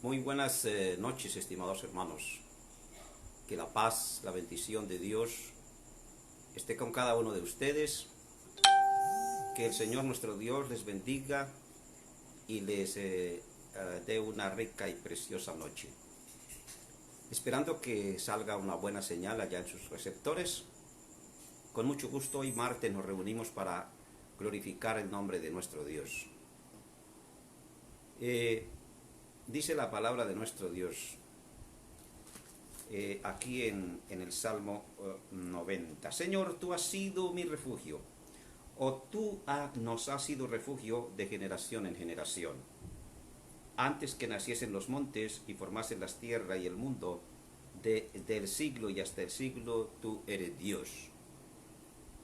Muy buenas noches, estimados hermanos. Que la paz, la bendición de Dios esté con cada uno de ustedes. Que el Señor nuestro Dios les bendiga y les dé una rica y preciosa noche. Esperando que salga una buena señal allá en sus receptores. Con mucho gusto, hoy martes nos reunimos para glorificar el nombre de nuestro Dios. Dice la palabra de nuestro Dios aquí en el Salmo 90. Señor, tú has sido mi refugio, o tú nos has sido refugio de generación en generación. Antes que naciesen los montes y formasen las tierras y el mundo, del siglo y hasta el siglo tú eres Dios.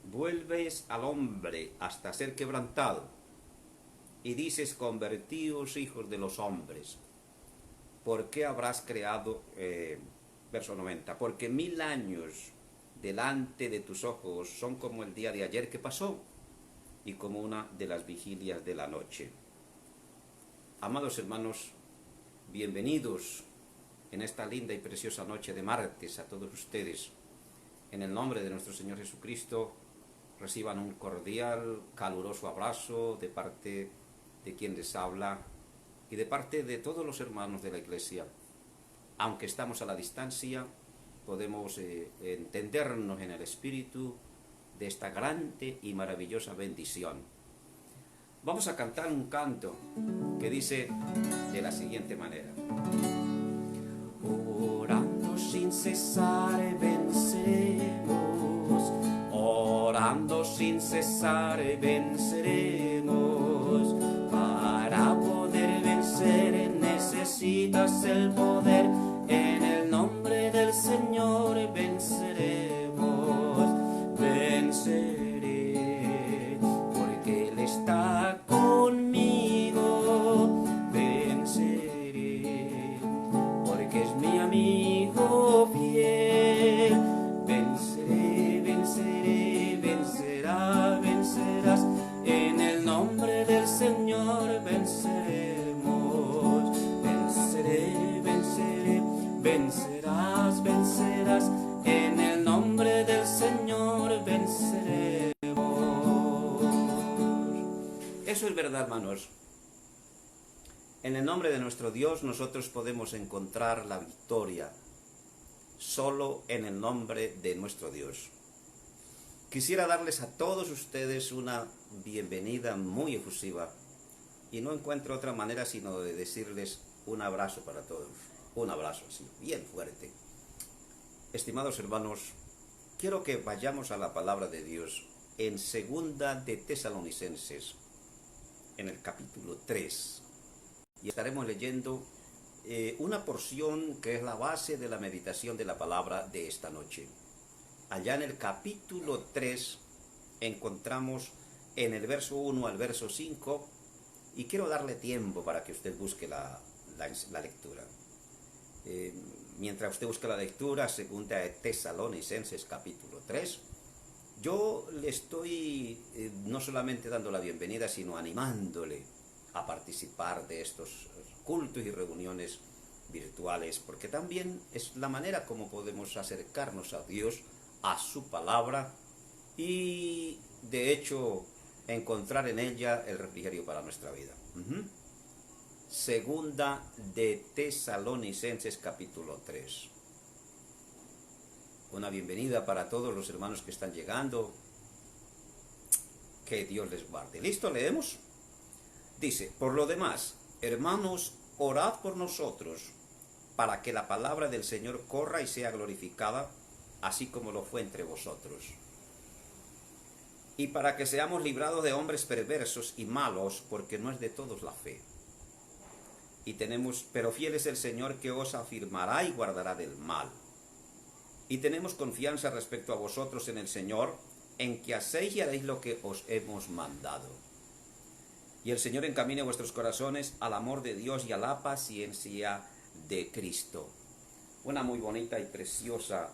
Vuelves al hombre hasta ser quebrantado, y dices, convertíos hijos de los hombres. ¿Por qué habrás creado, verso 90, porque 1000 años delante de tus ojos son como el día de ayer que pasó, y como una de las vigilias de la noche? Amados hermanos, bienvenidos en esta linda y preciosa noche de martes a todos ustedes. En el nombre de nuestro Señor Jesucristo, reciban un cordial, caluroso abrazo de parte de quien les habla y de parte de todos los hermanos de la Iglesia. Aunque estamos a la distancia, podemos entendernos en el espíritu de esta grande y maravillosa bendición. Vamos a cantar un canto que dice de la siguiente manera: orando sin cesar venceremos, orando sin cesar venceremos. Para poder vencer necesitas el poder, en el nombre del Señor venceremos. Venceré porque Él está conmigo, venceré porque es mi amigo fiel. Venceré, venceré, vencerá, vencerás, en el nombre del Señor venceremos. Venceré, venceré, vencerás, vencerás, en el nombre del Señor venceremos. Eso es verdad, hermanos. En el nombre de nuestro Dios nosotros podemos encontrar la victoria, solo en el nombre de nuestro Dios. Quisiera darles a todos ustedes una bienvenida muy efusiva, y no encuentro otra manera sino de decirles un abrazo para todos, un abrazo así, bien fuerte. Estimados hermanos, quiero que vayamos a la palabra de Dios en segunda de Tesalonicenses, en el capítulo 3, y estaremos leyendo una porción que es la base de la meditación de la palabra de esta noche. Allá en el capítulo 3 encontramos en el verso 1 al verso 5, y quiero darle tiempo para que usted busque la lectura. Mientras usted busca la lectura, segunda de Tesalonicenses capítulo 3, yo le estoy no solamente dando la bienvenida, sino animándole a participar de estos cultos y reuniones virtuales, porque también es la manera como podemos acercarnos a Dios, a su palabra, y de hecho encontrar en ella el refrigerio para nuestra vida. Segunda de Tesalonicenses capítulo 3. Una bienvenida para todos los hermanos que están llegando. Que Dios les guarde. ¿Listo? ¿Leemos? Dice: por lo demás, hermanos, orad por nosotros, para que la palabra del Señor corra y sea glorificada, así como lo fue entre vosotros. Y para que seamos librados de hombres perversos y malos, porque no es de todos la fe. Pero fiel es el Señor, que os afirmará y guardará del mal. Y tenemos confianza respecto a vosotros en el Señor, en que hacéis y haréis lo que os hemos mandado. Y el Señor encamine vuestros corazones al amor de Dios y a la paciencia de Cristo. Una muy bonita y preciosa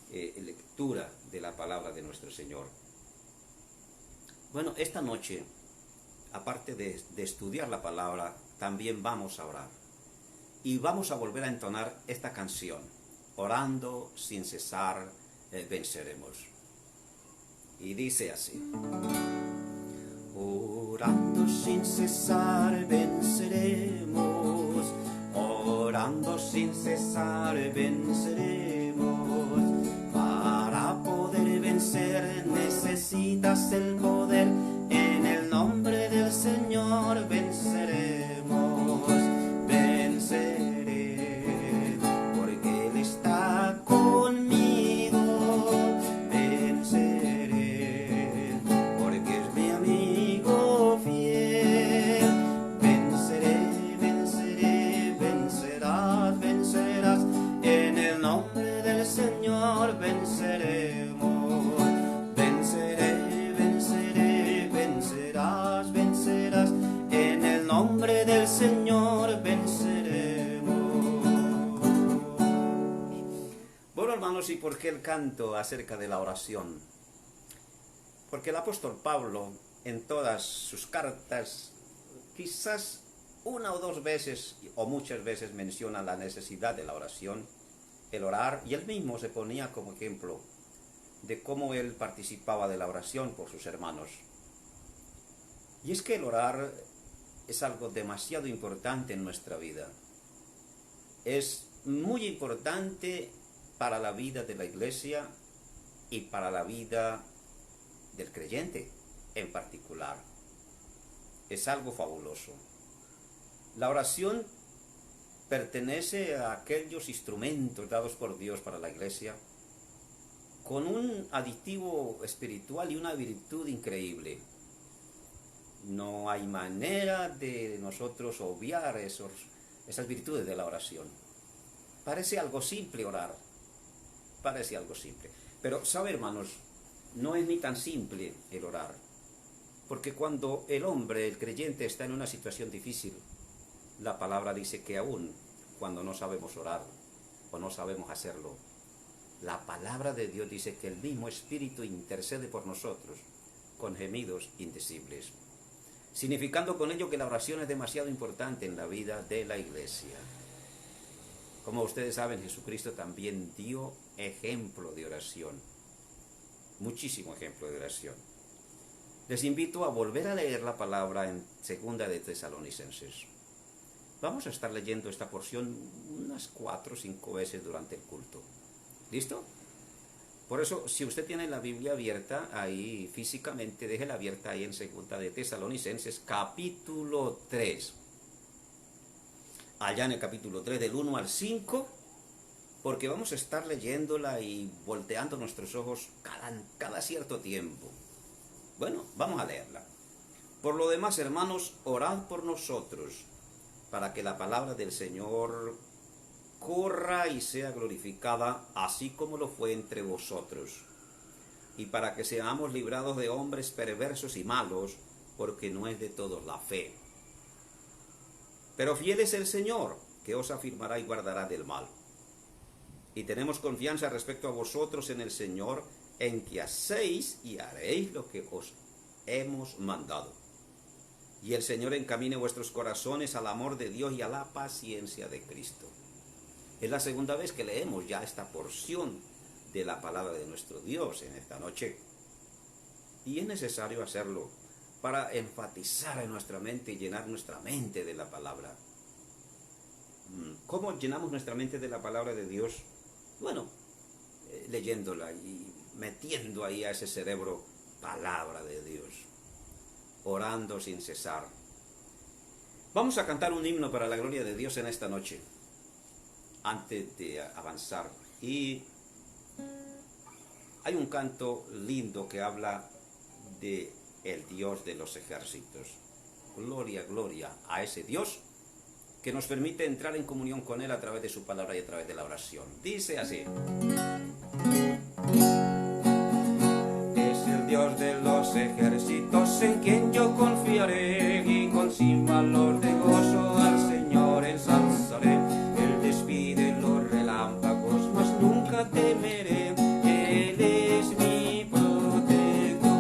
lectura de la palabra de nuestro Señor. Bueno, esta noche, aparte de estudiar la palabra, también vamos a orar. y vamos a volver a entonar esta canción. Orando sin cesar venceremos. Y dice así. Orando sin cesar venceremos, orando sin cesar venceremos. Para poder vencer necesitas el poder, en el nombre del Señor venceremos, venceré, porque Él está conmigo, venceré, porque es mi amigo fiel, venceré, venceré, vencerás, vencerás, en el nombre del Señor venceremos, venceré, venceré, vencerás, vencerás, en el nombre del Señor venceremos. Bueno, hermanos, ¿y por qué el canto acerca de la oración? Porque el apóstol Pablo, en todas sus cartas, quizás una o dos veces, o muchas veces, menciona la necesidad de la oración, el orar, y él mismo se ponía como ejemplo de cómo él participaba de la oración por sus hermanos. Y es que el orar es algo demasiado importante en nuestra vida. Es muy importante para la vida de la iglesia y para la vida del creyente en particular. Es algo fabuloso. La oración pertenece a aquellos instrumentos dados por Dios para la iglesia con un aditivo espiritual y una virtud increíble. No hay manera de nosotros obviar esas virtudes de la oración. Parece algo simple orar, parece algo simple. Pero, ¿sabe, hermanos? No es ni tan simple el orar. Porque cuando el hombre, el creyente, está en una situación difícil, la palabra dice que aún cuando no sabemos orar o no sabemos hacerlo, la palabra de Dios dice que el mismo Espíritu intercede por nosotros con gemidos indecibles, significando con ello que la oración es demasiado importante en la vida de la iglesia. Como ustedes saben, Jesucristo también dio ejemplo de oración, muchísimo ejemplo de oración. Les invito a volver a leer la palabra en 2 de Tesalonicenses. Vamos a estar leyendo esta porción unas 4 o 5 veces durante el culto. ¿Listo? Por eso, si usted tiene la Biblia abierta ahí físicamente, déjela abierta ahí en 2 de Tesalonicenses, capítulo 3. Allá en el capítulo 3, del 1 al 5, porque vamos a estar leyéndola y volteando nuestros ojos cada cierto tiempo. Bueno, vamos a leerla. Por lo demás, hermanos, orad por nosotros, para que la palabra del Señor corra y sea glorificada, así como lo fue entre vosotros, y para que seamos librados de hombres perversos y malos, porque no es de todos la fe. Pero fiel es el Señor, que os afirmará y guardará del mal. Y tenemos confianza respecto a vosotros en el Señor, en que hacéis y haréis lo que os hemos mandado. Y el Señor encamine vuestros corazones al amor de Dios y a la paciencia de Cristo. Es la segunda vez que leemos ya esta porción de la palabra de nuestro Dios en esta noche. Y es necesario hacerlo para enfatizar en nuestra mente y llenar nuestra mente de la palabra. ¿Cómo llenamos nuestra mente de la palabra de Dios? Bueno, leyéndola y metiendo ahí a ese cerebro palabra de Dios, orando sin cesar. Vamos a cantar un himno para la gloria de Dios en esta noche, antes de avanzar. Y hay un canto lindo que habla de el Dios de los ejércitos. Gloria, gloria a ese Dios que nos permite entrar en comunión con Él a través de su palabra y a través de la oración. Dice así: es el Dios de los ejércitos en quien yo confiaré, y con sin valor de gozo al Señor ensalzaré. Él despide los relámpagos, mas nunca temeré. Él es mi protector.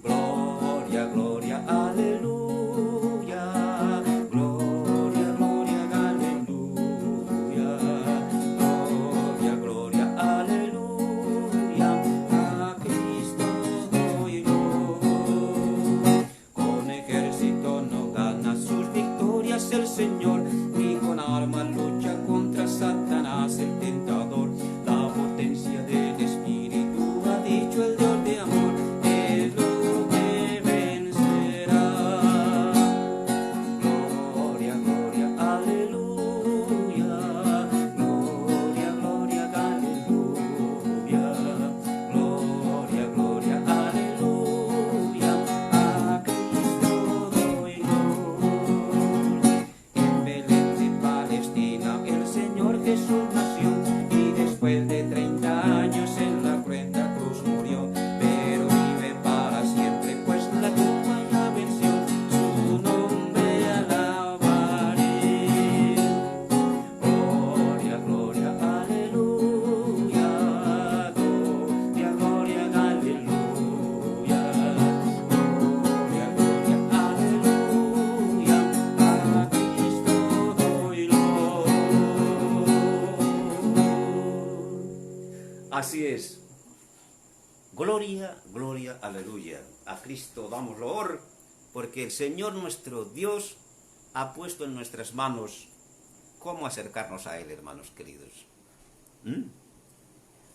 Gloria, gloria, aleluya. Gloria, gloria, Así es. Gloria, gloria, aleluya. A Cristo damos loor, porque el Señor nuestro Dios ha puesto en nuestras manos cómo acercarnos a Él, hermanos queridos.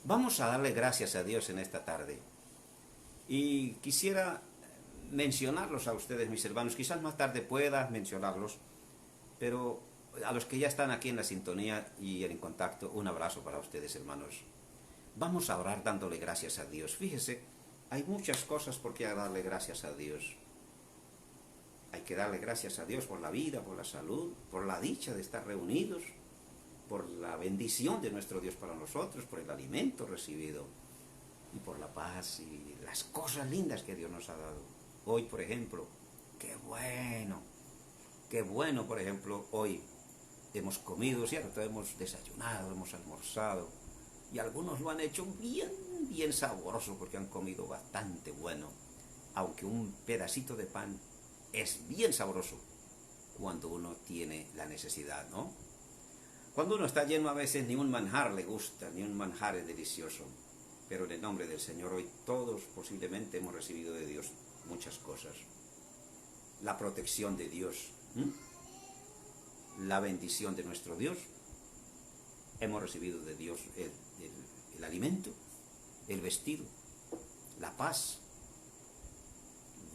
Vamos a darle gracias a Dios en esta tarde. Y quisiera mencionarlos a ustedes, mis hermanos. Quizás más tarde pueda mencionarlos, pero a los que ya están aquí en la sintonía y en contacto, un abrazo para ustedes, hermanos. Vamos a orar dándole gracias a Dios. Fíjese, hay muchas cosas por qué darle gracias a Dios. Hay que darle gracias a Dios por la vida, por la salud, por la dicha de estar reunidos, por la bendición de nuestro Dios para nosotros, por el alimento recibido y por la paz y las cosas lindas que Dios nos ha dado. Hoy, por ejemplo, qué bueno, por ejemplo, hoy hemos comido, ¿cierto? Hemos desayunado, hemos almorzado. Y algunos lo han hecho bien sabroso porque han comido bastante bueno. Aunque un pedacito de pan es bien sabroso cuando uno tiene la necesidad, ¿no? Cuando uno está lleno a veces ni un manjar le gusta, ni un manjar es delicioso. Pero en el nombre del Señor hoy todos posiblemente hemos recibido de Dios muchas cosas. La protección de Dios, la bendición de nuestro Dios. Hemos recibido de Dios el alimento, el vestido, la paz,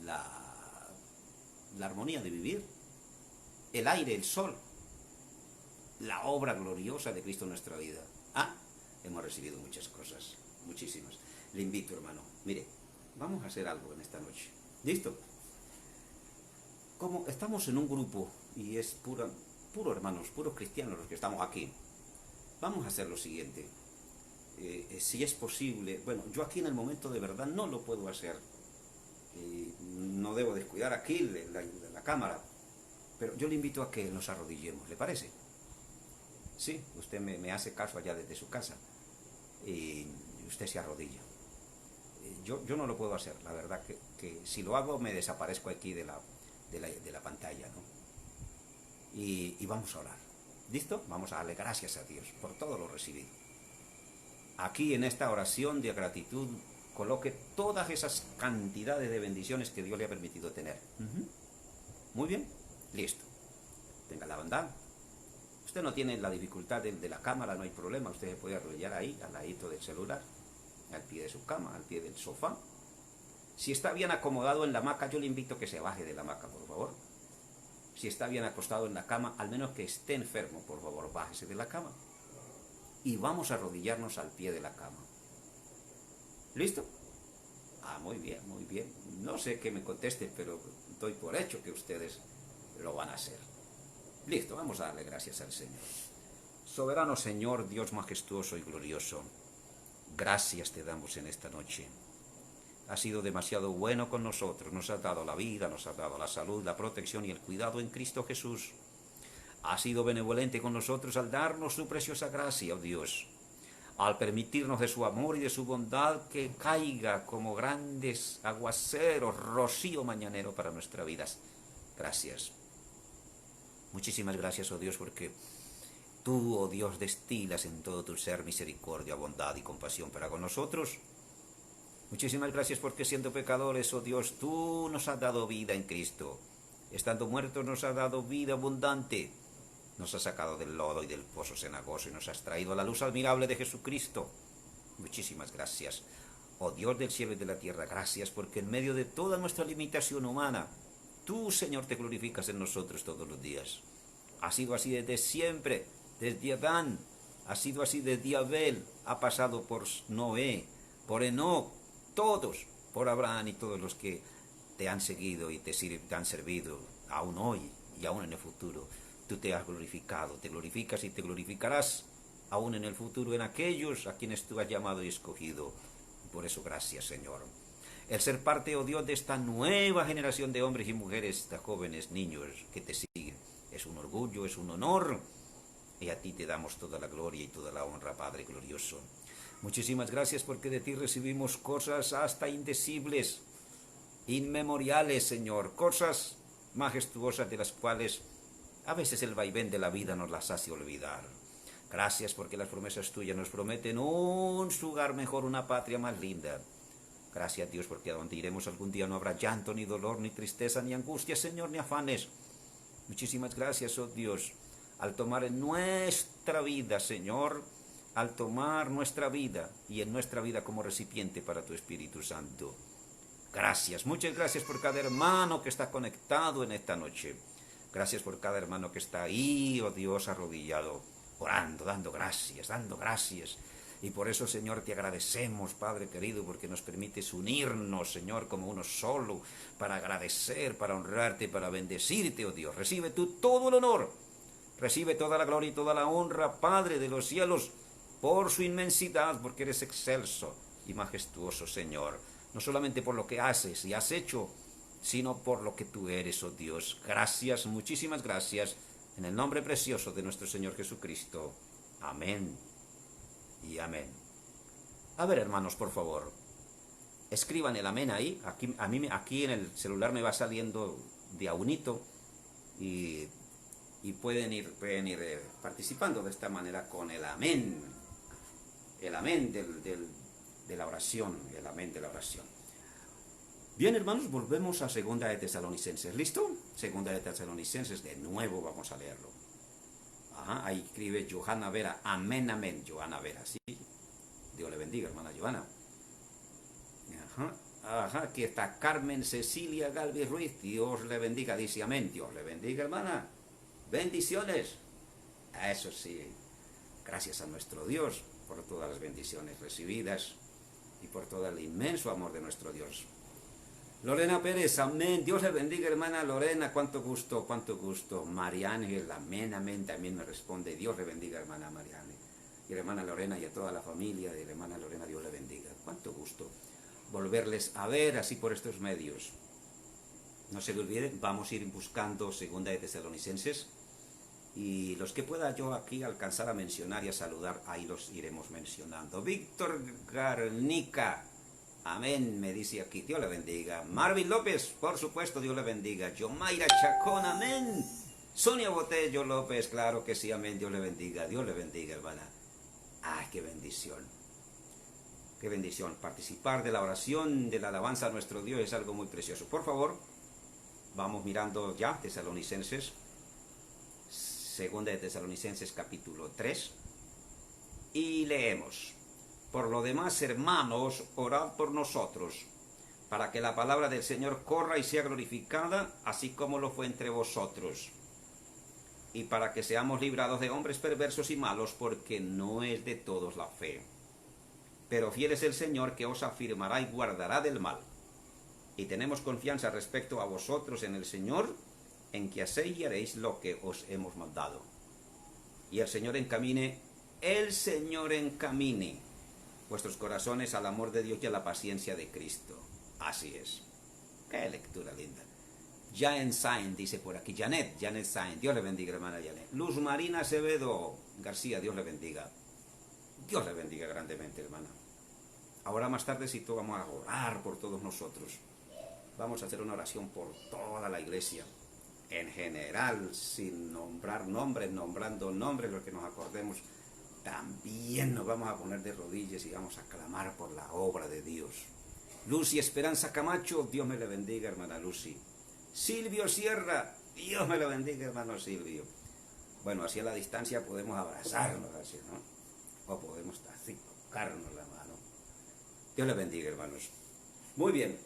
la armonía de vivir, el aire, el sol, la obra gloriosa de Cristo en nuestra vida. Hemos recibido muchas cosas, muchísimas. Le invito, hermano, mire, vamos a hacer algo en esta noche. ¿Listo? Como estamos en un grupo y es puro hermanos, puros cristianos los que estamos aquí, vamos a hacer lo siguiente. Si es posible, bueno, yo aquí en el momento de verdad no lo puedo hacer. No debo descuidar aquí la cámara, pero yo le invito a que nos arrodillemos, ¿le parece? Sí, usted me hace caso allá desde su casa y usted se arrodilla. Yo no lo puedo hacer, la verdad que si lo hago me desaparezco aquí de la pantalla, ¿no? Y vamos a orar. ¿Listo? Vamos a darle gracias a Dios por todo lo recibido. Aquí en esta oración de gratitud coloque todas esas cantidades de bendiciones que Dios le ha permitido tener. Muy bien, listo. Tenga la bondad. Usted no tiene la dificultad de la cámara, no hay problema. Usted se puede arrodillar ahí, al ladito del celular, al pie de su cama, al pie del sofá. Si está bien acomodado en la hamaca, yo le invito a que se baje de la hamaca, por favor. Si está bien acostado en la cama, al menos que esté enfermo, por favor, bájese de la cama. Y vamos a arrodillarnos al pie de la cama. ¿Listo? Muy bien, muy bien. No sé qué me conteste, pero doy por hecho que ustedes lo van a hacer. Listo, vamos a darle gracias al Señor. Soberano Señor, Dios majestuoso y glorioso, gracias te damos en esta noche. Has sido demasiado bueno con nosotros, nos has dado la vida, nos has dado la salud, la protección y el cuidado en Cristo Jesús. Has sido benevolente con nosotros al darnos su preciosa gracia, oh Dios, al permitirnos de su amor y de su bondad que caiga como grandes aguaceros, rocío mañanero para nuestras vidas. Gracias. Muchísimas gracias, oh Dios, porque tú, oh Dios, destilas en todo tu ser misericordia, bondad y compasión para con nosotros. Muchísimas gracias porque siendo pecadores, oh Dios, tú nos has dado vida en Cristo. Estando muertos nos has dado vida abundante. Nos has sacado del lodo y del pozo cenagoso y nos has traído a la luz admirable de Jesucristo. Muchísimas gracias. Oh Dios del cielo y de la tierra, gracias porque en medio de toda nuestra limitación humana, tú, Señor, te glorificas en nosotros todos los días. Ha sido así desde siempre, desde Adán, ha sido así desde Abel, ha pasado por Noé, por Enoc, todos, por Abraham y todos los que te han seguido y te han servido, aún hoy y aún en el futuro. Tú te has glorificado, te glorificas y te glorificarás aún en el futuro en aquellos a quienes tú has llamado y escogido. Por eso, gracias, Señor. El ser parte, oh Dios, de esta nueva generación de hombres y mujeres, de jóvenes, niños que te siguen, es un orgullo, es un honor. Y a ti te damos toda la gloria y toda la honra, Padre glorioso. Muchísimas gracias porque de ti recibimos cosas hasta indecibles, inmemoriales, Señor, cosas majestuosas de las cuales a veces el vaivén de la vida nos las hace olvidar. Gracias porque las promesas tuyas nos prometen un lugar mejor, una patria más linda. Gracias, Dios, porque a donde iremos algún día no habrá llanto, ni dolor, ni tristeza, ni angustia, Señor, ni afanes. Muchísimas gracias, oh Dios, al tomar en nuestra vida, Señor, al tomar nuestra vida y en nuestra vida como recipiente para tu Espíritu Santo. Gracias, muchas gracias por cada hermano que está conectado en esta noche. Gracias por cada hermano que está ahí, oh Dios, arrodillado, orando, dando gracias, dando gracias. Y por eso, Señor, te agradecemos, Padre querido, porque nos permites unirnos, Señor, como uno solo, para agradecer, para honrarte, para bendecirte, oh Dios. Recibe tú todo el honor, recibe toda la gloria y toda la honra, Padre de los cielos, por su inmensidad, porque eres excelso y majestuoso, Señor. No solamente por lo que haces y has hecho, sino por lo que tú eres, oh Dios. Gracias, muchísimas gracias, en el nombre precioso de nuestro Señor Jesucristo. Amén y amén. A ver, hermanos, por favor, escriban el amén ahí. Aquí en el celular me va saliendo de a unito y pueden ir participando de esta manera con el amén. El amén de la oración, el amén de la oración. Bien, hermanos, volvemos a Segunda de Tesalonicenses. ¿Listo? Segunda de Tesalonicenses, de nuevo vamos a leerlo. Ajá, ahí escribe Johanna Vera. Amén, amén, Johanna Vera, sí. Dios le bendiga, hermana Johanna. Ajá, aquí está Carmen Cecilia Galvis Ruiz. Dios le bendiga, dice amén. Dios le bendiga, hermana. Bendiciones. Eso sí, gracias a nuestro Dios por todas las bendiciones recibidas y por todo el inmenso amor de nuestro Dios. Lorena Pérez, amén. Dios le bendiga, hermana Lorena. Cuánto gusto, cuánto gusto. María Ángel, amén, amén. También me responde. Dios le bendiga, hermana María Ángel. Y la hermana Lorena y a toda la familia de la hermana Lorena, Dios le bendiga. Cuánto gusto volverles a ver así por estos medios. No se olviden, vamos a ir buscando Segunda de Tesalonicenses. Y los que pueda yo aquí alcanzar a mencionar y a saludar, ahí los iremos mencionando. Víctor Garnica. Amén, me dice aquí, Dios le bendiga. Marvin López, por supuesto, Dios le bendiga. Yomaira Chacón, amén. Sonia Botello López, claro que sí, amén, Dios le bendiga, hermana. Ay, qué bendición. Qué bendición. Participar de la oración, de la alabanza a nuestro Dios es algo muy precioso. Por favor, vamos mirando ya Tesalonicenses, Segunda de Tesalonicenses capítulo 3, y leemos. Por lo demás, hermanos, orad por nosotros, para que la palabra del Señor corra y sea glorificada, así como lo fue entre vosotros. Y para que seamos librados de hombres perversos y malos, porque no es de todos la fe. Pero fiel es el Señor, que os afirmará y guardará del mal. Y tenemos confianza respecto a vosotros en el Señor, en que hacéis y haréis lo que os hemos mandado. Y el Señor encamine vuestros corazones al amor de Dios y a la paciencia de Cristo. Así es. Qué lectura linda. Janet Sainz dice por aquí. Janet Sainz. Dios le bendiga, hermana Janet. Luz Marina Acevedo García. Dios le bendiga. Dios le bendiga grandemente, hermana. Ahora más tardecito vamos a orar por todos nosotros. Vamos a hacer una oración por toda la iglesia. En general, sin nombrar nombres, nombrando nombres, los que nos acordemos. También nos vamos a poner de rodillas y vamos a clamar por la obra de Dios. Lucy Esperanza Camacho, Dios me le bendiga, hermana Lucy. Silvio Sierra, Dios me lo bendiga, hermano Silvio. Bueno, así a la distancia podemos abrazarnos, así, ¿no? O podemos así tocarnos la mano. Dios le bendiga, hermanos. Muy bien.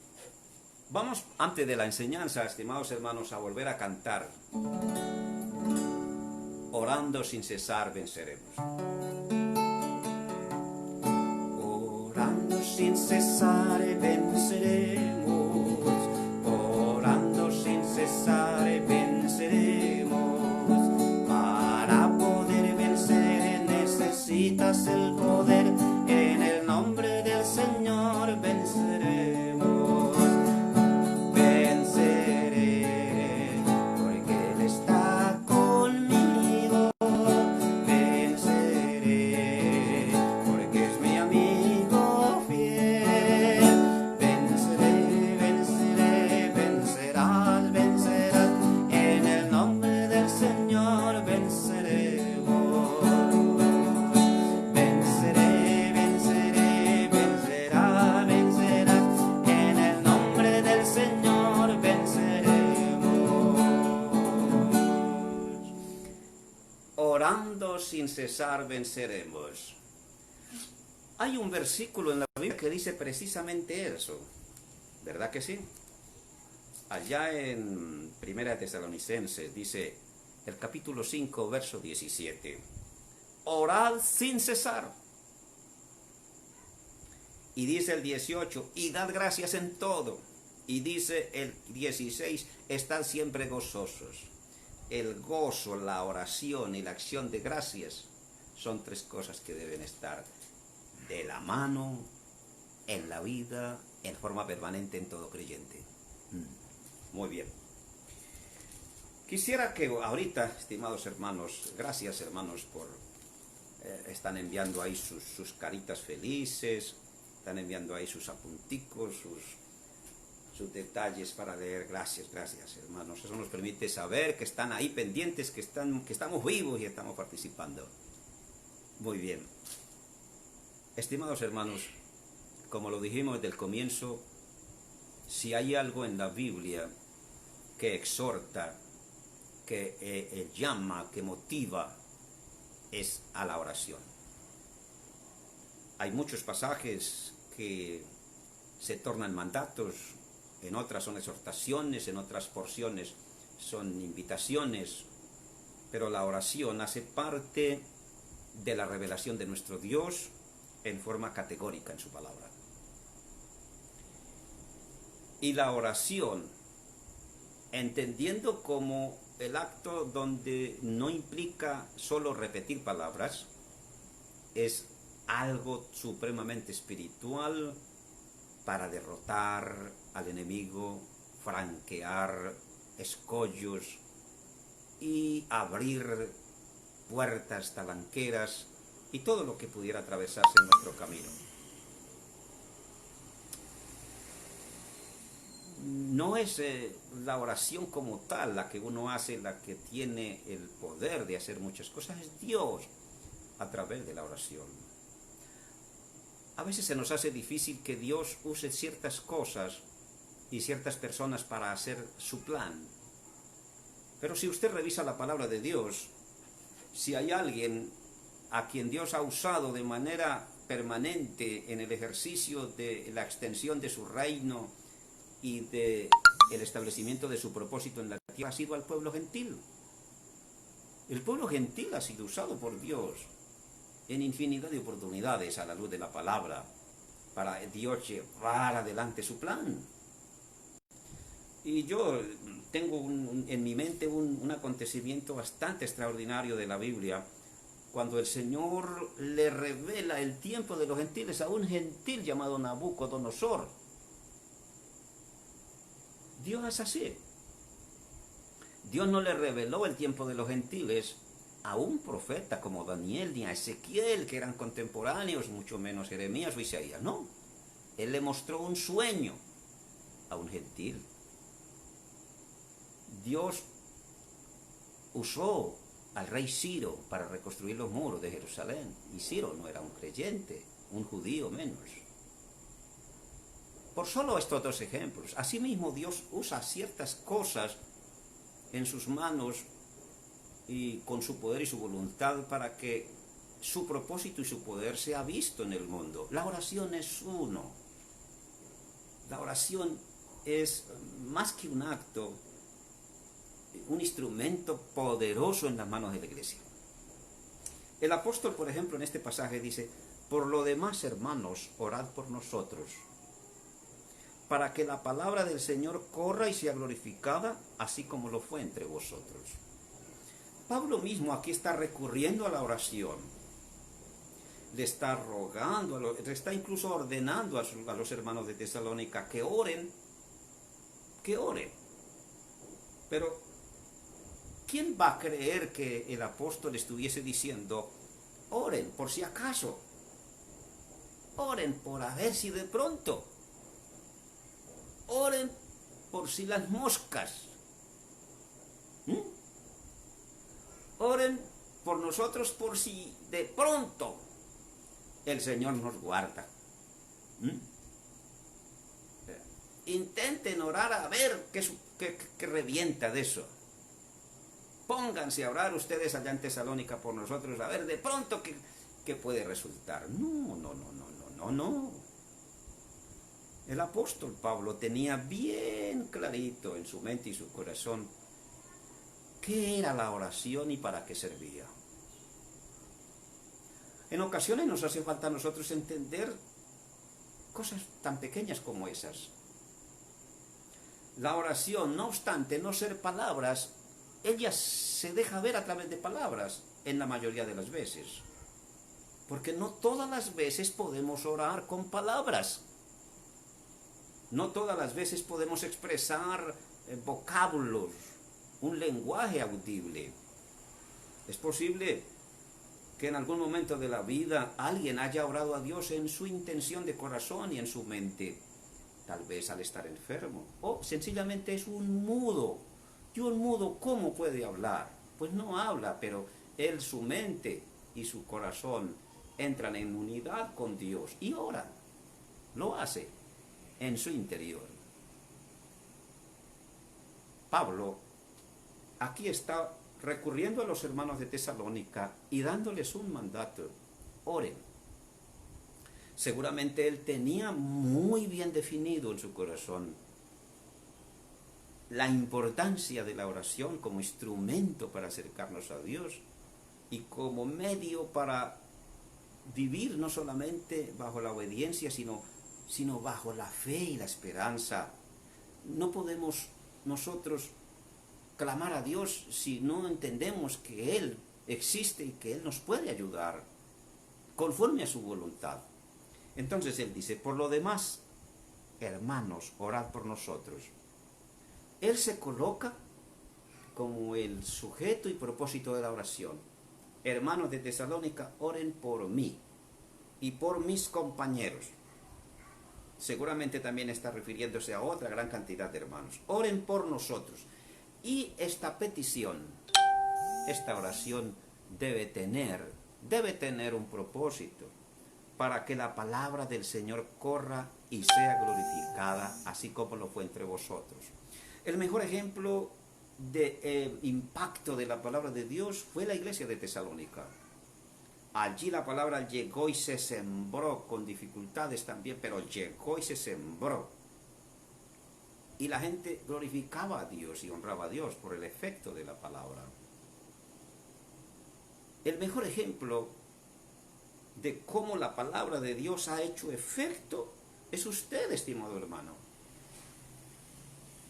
Vamos, antes de la enseñanza, estimados hermanos, a volver a cantar. Orando sin cesar venceremos. Orando sin cesar venceremos. Orando sin cesar venceremos. Para poder vencer necesitas el poder. En el nombre del Señor venceremos. orando sin cesar venceremos. Hay un versículo en la Biblia que dice precisamente eso, ¿verdad que sí? Allá en Primera de Tesalonicenses dice el capítulo 5, verso 17, orad sin cesar. Y dice el 18, y dad gracias en todo. Y dice el 16, estad siempre gozosos. El gozo, la oración y la acción de gracias son tres cosas que deben estar de la mano, en la vida, en forma permanente en todo creyente. Muy bien. Quisiera que ahorita, estimados hermanos, gracias hermanos por están enviando ahí sus caritas felices, están enviando ahí sus apunticos, sus detalles para leer. Gracias, gracias hermanos. Eso nos permite saber que están ahí pendientes, que estamos vivos y estamos participando. Muy bien. Estimados hermanos, como lo dijimos desde el comienzo, si hay algo en la Biblia que exhorta, que llama, que motiva, es a la oración. Hay muchos pasajes que se tornan mandatos, en otras son exhortaciones, en otras porciones son invitaciones, pero la oración hace parte de la revelación de nuestro Dios en forma categórica en su palabra. Y la oración, entendiendo como el acto donde no implica solo repetir palabras, es algo supremamente espiritual para derrotar al enemigo, franquear escollos y abrir puertas talanqueras y todo lo que pudiera atravesarse en nuestro camino. No es la oración como tal la que uno hace, la que tiene el poder de hacer muchas cosas, es Dios a través de la oración. A veces se nos hace difícil que Dios use ciertas cosas y ciertas personas para hacer su plan. Pero si usted revisa la palabra de Dios, si hay alguien a quien Dios ha usado de manera permanente en el ejercicio de la extensión de su reino y de el establecimiento de su propósito en la tierra, ha sido al pueblo gentil. El pueblo gentil ha sido usado por Dios en infinidad de oportunidades a la luz de la palabra para Dios llevar adelante su plan. Y yo tengo en mi mente un acontecimiento bastante extraordinario de la Biblia, cuando el Señor le revela el tiempo de los gentiles a un gentil llamado Nabucodonosor. Dios es así. Dios no le reveló el tiempo de los gentiles a un profeta como Daniel ni a Ezequiel, que eran contemporáneos, mucho menos Jeremías o Isaías, no. Él le mostró un sueño a un gentil. Dios usó al rey Ciro para reconstruir los muros de Jerusalén, y Ciro no era un creyente, un judío menos. Por solo estos dos ejemplos. Asimismo, Dios usa ciertas cosas en sus manos y con su poder y su voluntad para que su propósito y su poder sea visto en el mundo. La oración es uno. La oración es más que un acto, un instrumento poderoso en las manos de la iglesia. El apóstol, por ejemplo, en este pasaje dice: por lo demás, hermanos, orad por nosotros, para que la palabra del Señor corra y sea glorificada, así como lo fue entre vosotros. Pablo mismo aquí está recurriendo a la oración. Le está rogando, le está incluso ordenando a los hermanos de Tesalónica que oren. Pero, ¿quién va a creer que el apóstol estuviese diciendo: oren por si acaso? Oren por a ver si de pronto. Oren por si las moscas. Oren por nosotros por si de pronto el Señor nos guarda. Intenten orar a ver qué revienta de eso. pónganse a orar ustedes allá en Tesalónica por nosotros, a ver de pronto qué puede resultar. No, no, no, no, no, no, no. El apóstol Pablo tenía bien clarito en su mente y su corazón qué era la oración y para qué servía. En ocasiones nos hace falta a nosotros entender cosas tan pequeñas como esas. La oración, no obstante no ser palabras, ella se deja ver a través de palabras en la mayoría de las veces. Porque no todas las veces podemos orar con palabras. No todas las veces podemos expresar vocablos, un lenguaje audible. Es posible que en algún momento de la vida alguien haya orado a Dios en su intención de corazón y en su mente, tal vez al estar enfermo, o sencillamente es un mudo. ¿Y un mudo cómo puede hablar? Pues no habla, pero él, su mente y su corazón entran en unidad con Dios y ora. Lo hace en su interior. Pablo aquí está recurriendo a los hermanos de Tesalónica y dándoles un mandato: oren. Seguramente él tenía muy bien definido en su corazón la importancia de la oración como instrumento para acercarnos a Dios y como medio para vivir no solamente bajo la obediencia, sino bajo la fe y la esperanza. No podemos nosotros clamar a Dios si no entendemos que Él existe y que Él nos puede ayudar conforme a su voluntad. Entonces Él dice: por lo demás, hermanos, orad por nosotros. Él se coloca como el sujeto y propósito de la oración. Hermanos de Tesalónica, oren por mí y por mis compañeros. Seguramente también está refiriéndose a otra gran cantidad de hermanos. Oren por nosotros. Y esta petición, esta oración debe tener un propósito para que la palabra del Señor corra y sea glorificada, así como lo fue entre vosotros. El mejor ejemplo de impacto de la palabra de Dios fue la iglesia de Tesalónica. Allí la palabra llegó y se sembró, con dificultades también, pero llegó y se sembró. Y la gente glorificaba a Dios y honraba a Dios por el efecto de la palabra. El mejor ejemplo de cómo la palabra de Dios ha hecho efecto es usted, estimado hermano.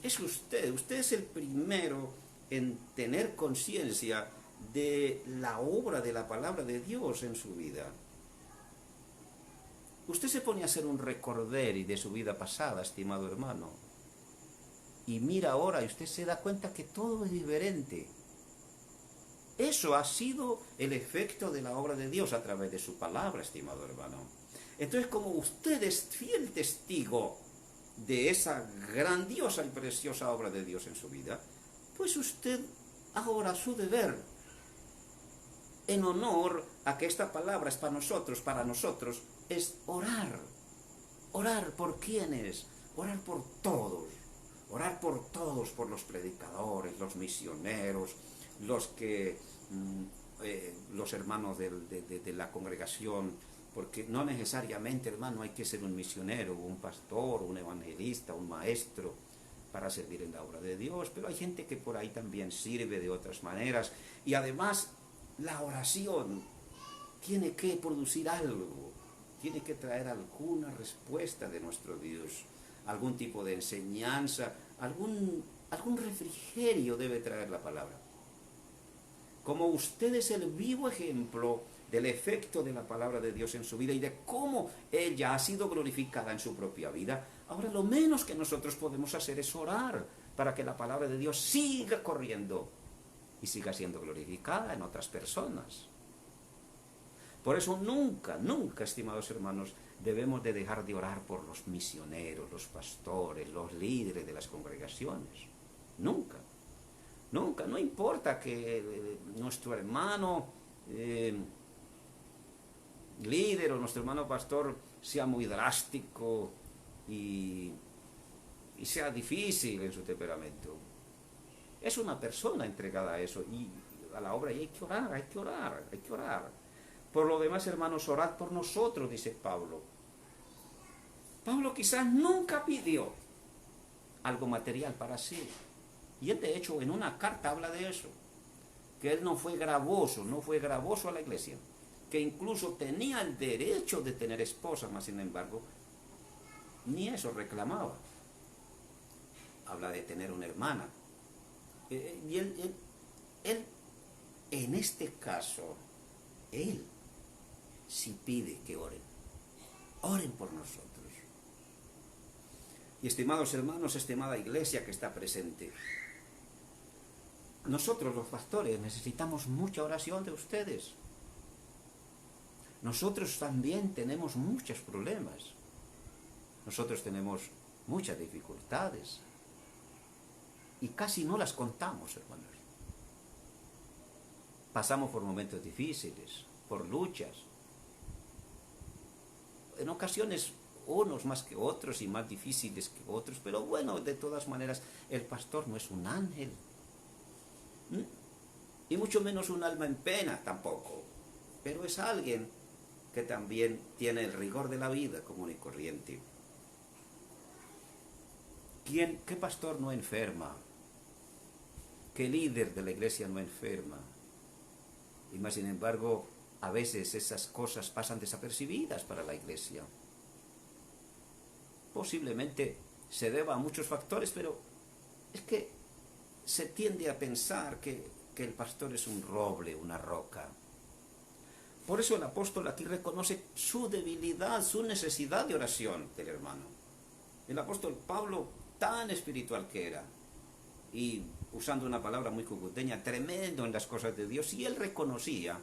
Es usted es el primero en tener conciencia de la obra de la palabra de Dios en su vida. Usted se pone a hacer un recorder de su vida pasada, estimado hermano, y mira ahora y usted se da cuenta que todo es diferente. Eso ha sido el efecto de la obra de Dios a través de su palabra, estimado hermano. Entonces, como usted es fiel testigo de esa grandiosa y preciosa obra de Dios en su vida, pues usted ahora su deber, en honor a que esta palabra es para nosotros, es orar. Orar por quiénes, orar por todos, por los predicadores, los misioneros, los hermanos de la congregación, porque no necesariamente, hermano, hay que ser un misionero, un pastor, un evangelista, un maestro para servir en la obra de Dios, pero hay gente que por ahí también sirve de otras maneras, y además la oración tiene que producir algo, tiene que traer alguna respuesta de nuestro Dios, algún tipo de enseñanza, algún refrigerio debe traer la palabra. Como usted es el vivo ejemplo del efecto de la palabra de Dios en su vida y de cómo ella ha sido glorificada en su propia vida, ahora lo menos que nosotros podemos hacer es orar para que la palabra de Dios siga corriendo y siga siendo glorificada en otras personas. Por eso nunca, estimados hermanos, debemos de dejar de orar por los misioneros, los pastores, los líderes de las congregaciones. Nunca, no importa que nuestro hermano líder o nuestro hermano pastor sea muy drástico y sea difícil en su temperamento. Es una persona entregada a eso y a la obra, y hay que orar, hay que orar, hay que orar. Por lo demás, hermanos, orad por nosotros, dice Pablo. Pablo quizás nunca pidió algo material para sí. Y él, de hecho, en una carta habla de eso. Que él no fue gravoso a la iglesia. Que incluso tenía el derecho de tener esposa, mas sin embargo, ni eso reclamaba. Habla de tener una hermana. Y él, en este caso, él sí pide que oren. Oren por nosotros. Y estimados hermanos, estimada iglesia que está presente, nosotros los pastores necesitamos mucha oración de ustedes. Nosotros también tenemos muchos problemas. Nosotros tenemos muchas dificultades. Y casi no las contamos, hermanos. Pasamos por momentos difíciles, por luchas. En ocasiones unos más que otros y más difíciles que otros, pero bueno, de todas maneras, el pastor no es un ángel. Y mucho menos un alma en pena tampoco. Pero es alguien que también tiene el rigor de la vida común y corriente. ¿Qué pastor no enferma? ¿Qué líder de la iglesia no enferma? Y más sin embargo, a veces esas cosas pasan desapercibidas para la iglesia. Posiblemente se deba a muchos factores, pero es que se tiende a pensar que el pastor es un roble, una roca. Por eso el apóstol aquí reconoce su debilidad, su necesidad de oración del hermano. El apóstol Pablo, tan espiritual que era, y usando una palabra muy cucuteña, tremendo en las cosas de Dios, y él reconocía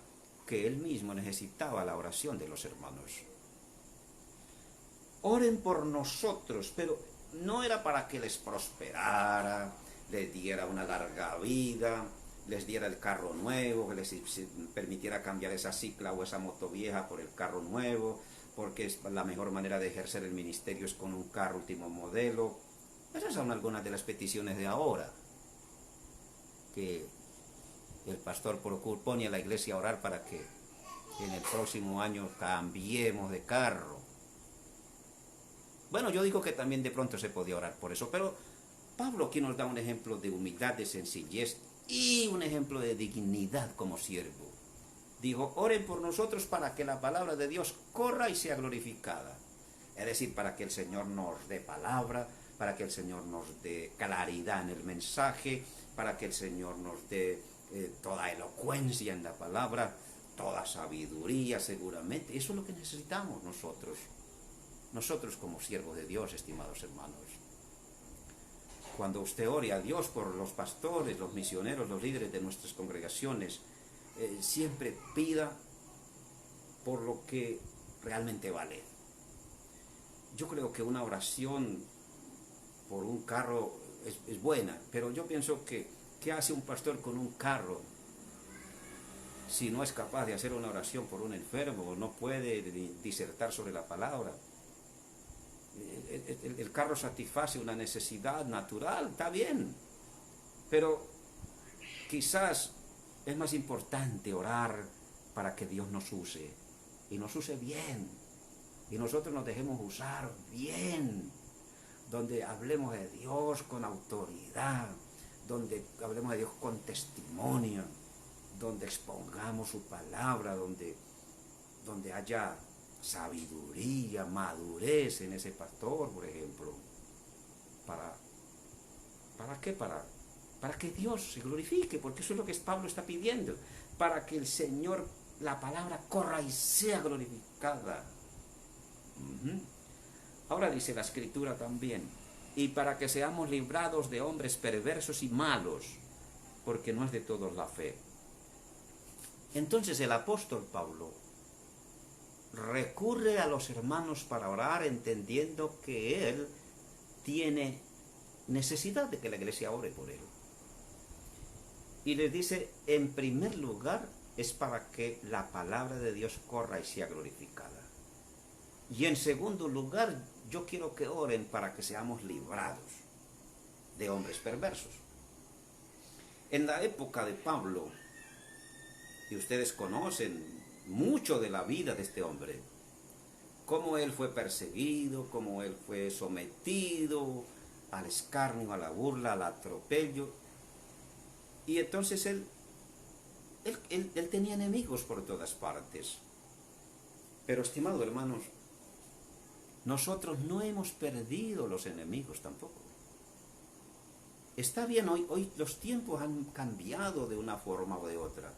que él mismo necesitaba la oración de los hermanos. Oren por nosotros, pero no era para que les prosperara, les diera una larga vida, les diera el carro nuevo, que les permitiera cambiar esa cicla o esa moto vieja por el carro nuevo, porque es la mejor manera de ejercer el ministerio es con un carro último modelo. Esas son algunas de las peticiones de ahora, que el pastor pone a la iglesia a orar para que en el próximo año cambiemos de carro. Bueno, yo digo que también de pronto se podía orar por eso, pero Pablo aquí nos da un ejemplo de humildad, de sencillez y un ejemplo de dignidad como siervo. Dijo, oren por nosotros para que la palabra de Dios corra y sea glorificada. Es decir, para que el Señor nos dé palabra, para que el Señor nos dé claridad en el mensaje, para que el Señor nos dé toda elocuencia en la palabra, toda sabiduría seguramente. Eso es lo que necesitamos nosotros. Nosotros como siervos de Dios, estimados hermanos. Cuando usted ore a Dios por los pastores, los misioneros, los líderes de nuestras congregaciones, siempre pida por lo que realmente vale. Yo creo que una oración por un carro es buena, pero yo pienso que ¿qué hace un pastor con un carro si no es capaz de hacer una oración por un enfermo, no puede disertar sobre la palabra? El carro satisface una necesidad natural, está bien, pero quizás es más importante orar para que Dios nos use, y nos use bien, y nosotros nos dejemos usar bien, donde hablemos de Dios con autoridad, donde hablemos de Dios con testimonio, donde expongamos su palabra, donde haya sabiduría, madurez en ese pastor, por ejemplo. ¿Para qué? Para que Dios se glorifique, porque eso es lo que Pablo está pidiendo, para que el Señor, la palabra corra y sea glorificada. Ahora dice la Escritura también, y para que seamos librados de hombres perversos y malos, porque no es de todos la fe. Entonces el apóstol Pablo recurre a los hermanos para orar, entendiendo que él tiene necesidad de que la iglesia ore por él. Y les dice, en primer lugar, es para que la palabra de Dios corra y sea glorificada. Y en segundo lugar, yo quiero que oren para que seamos librados de hombres perversos. En la época de Pablo, y ustedes conocen mucho de la vida de este hombre, cómo él fue perseguido, cómo él fue sometido al escarnio, a la burla, al atropello. Y entonces él tenía enemigos por todas partes. Pero, estimados hermanos, nosotros no hemos perdido los enemigos tampoco. Está bien, hoy los tiempos han cambiado de una forma o de otra.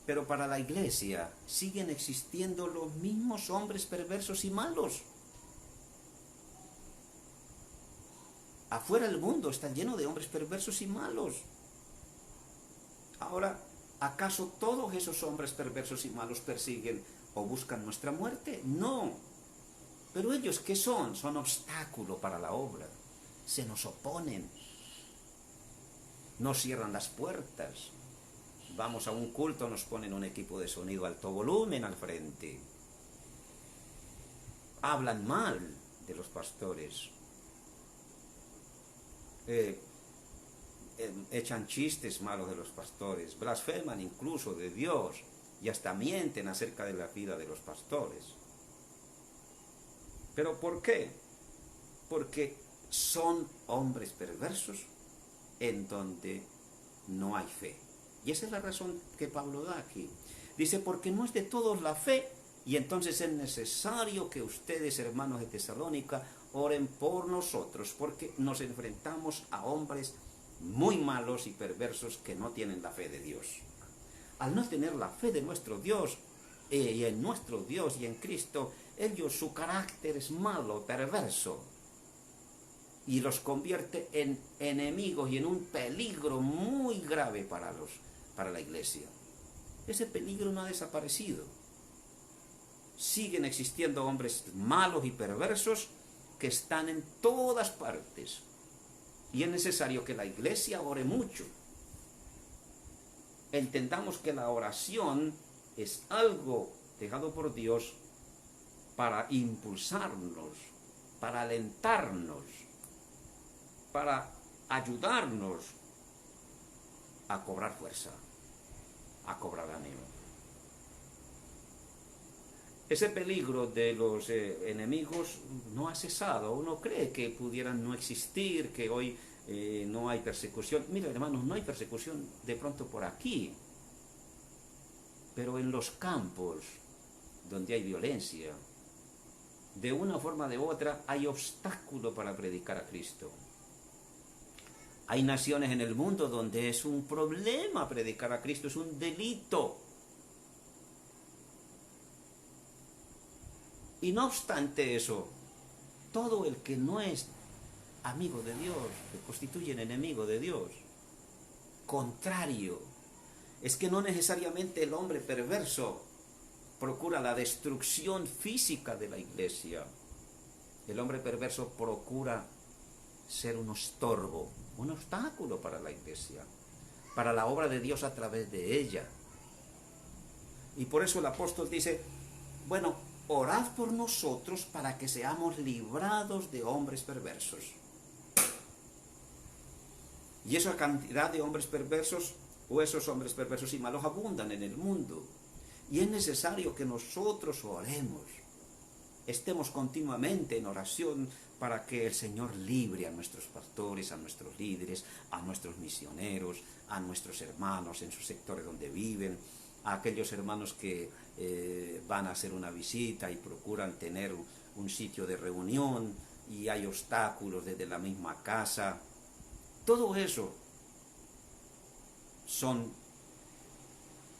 Pero para la iglesia siguen existiendo los mismos hombres perversos y malos. Afuera el mundo está lleno de hombres perversos y malos. Ahora, ¿acaso todos esos hombres perversos y malos persiguen o buscan nuestra muerte? No. Pero ellos, ¿qué son? Son obstáculo para la obra. Se nos oponen. Nos cierran las puertas. Vamos a un culto, nos ponen un equipo de sonido alto volumen al frente. Hablan mal de los pastores. Echan chistes malos de los pastores. Blasfeman incluso de Dios. Y hasta mienten acerca de la vida de los pastores. ¿Pero por qué? Porque son hombres perversos en donde no hay fe. Y esa es la razón que Pablo da aquí. Dice, porque no es de todos la fe, y entonces es necesario que ustedes, hermanos de Tesalónica, oren por nosotros, porque nos enfrentamos a hombres muy malos y perversos que no tienen la fe de Dios. Al no tener la fe de nuestro Dios, y en nuestro Dios y en Cristo, ellos, su carácter es malo, perverso, y los convierte en enemigos y en un peligro muy grave para la iglesia. Ese peligro no ha desaparecido. Siguen existiendo hombres malos y perversos que están en todas partes. Y es necesario que la iglesia ore mucho. Entendamos que la oración es algo dejado por Dios para impulsarnos, para alentarnos, para ayudarnos a cobrar fuerza, a cobrar ánimo. Ese peligro de los enemigos no ha cesado. Uno cree que pudieran no existir, que hoy no hay persecución. Mira, hermanos, no hay persecución de pronto por aquí, pero en los campos donde hay violencia, de una forma o de otra hay obstáculo para predicar a Cristo. Hay naciones en el mundo donde es un problema predicar a Cristo, es un delito. Y no obstante eso, todo el que no es amigo de Dios, se constituye en enemigo de Dios. Contrario, es que no necesariamente el hombre perverso procura la destrucción física de la iglesia. El hombre perverso procura ser un estorbo, un obstáculo para la iglesia, para la obra de Dios a través de ella. Y por eso el apóstol dice, bueno, orad por nosotros para que seamos librados de hombres perversos. Y esa cantidad de hombres perversos, o esos hombres perversos y malos, abundan en el mundo. Y es necesario que nosotros oremos, estemos continuamente en oración para que el Señor libre a nuestros pastores, a nuestros líderes, a nuestros misioneros, a nuestros hermanos en sus sectores donde viven, a aquellos hermanos que van a hacer una visita y procuran tener un sitio de reunión y hay obstáculos desde la misma casa. Todo eso son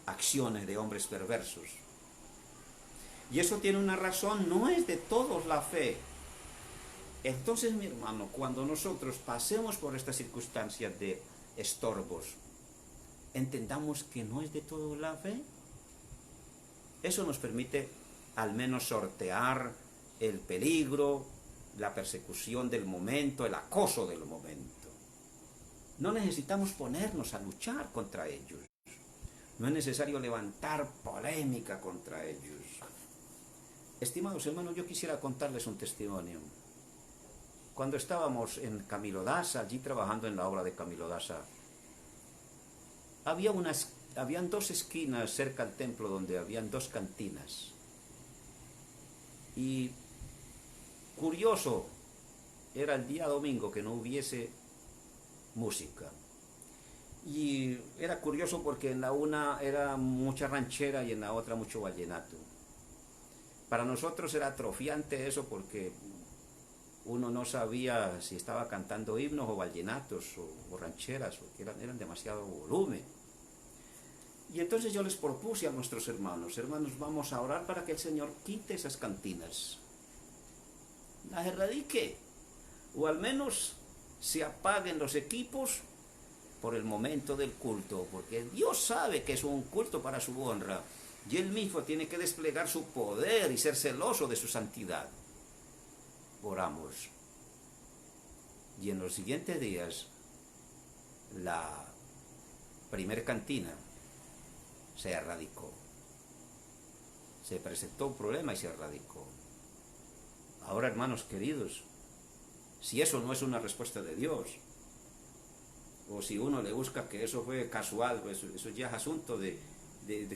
acciones de hombres perversos. Y eso tiene una razón, no es de todos la fe. Entonces, mi hermano, cuando nosotros pasemos por estas circunstancias de estorbos, entendamos que no es de todos la fe. Eso nos permite al menos sortear el peligro, la persecución del momento, el acoso del momento. No necesitamos ponernos a luchar contra ellos. No es necesario levantar polémica contra ellos. Estimados hermanos, yo quisiera contarles un testimonio. Cuando estábamos en Camilo Daza, allí trabajando en la obra de Camilo Daza, habían dos esquinas cerca al templo donde habían dos cantinas. Y curioso, era el día domingo que no hubiese música. Y era curioso porque en la una era mucha ranchera y en la otra mucho vallenato. Para nosotros era atrofiante eso porque uno no sabía si estaba cantando himnos o vallenatos o rancheras, porque eran demasiado volumen. Y entonces yo les propuse a nuestros hermanos, vamos a orar para que el Señor quite esas cantinas, las erradique, o al menos se apaguen los equipos por el momento del culto, porque Dios sabe que es un culto para su honra, y Él mismo tiene que desplegar su poder y ser celoso de su santidad. Oramos. Y en los siguientes días, la primer cantina se erradicó. Se presentó un problema y se erradicó. Ahora, hermanos queridos, si eso no es una respuesta de Dios, o si uno le busca que eso fue casual, pues eso ya es asunto de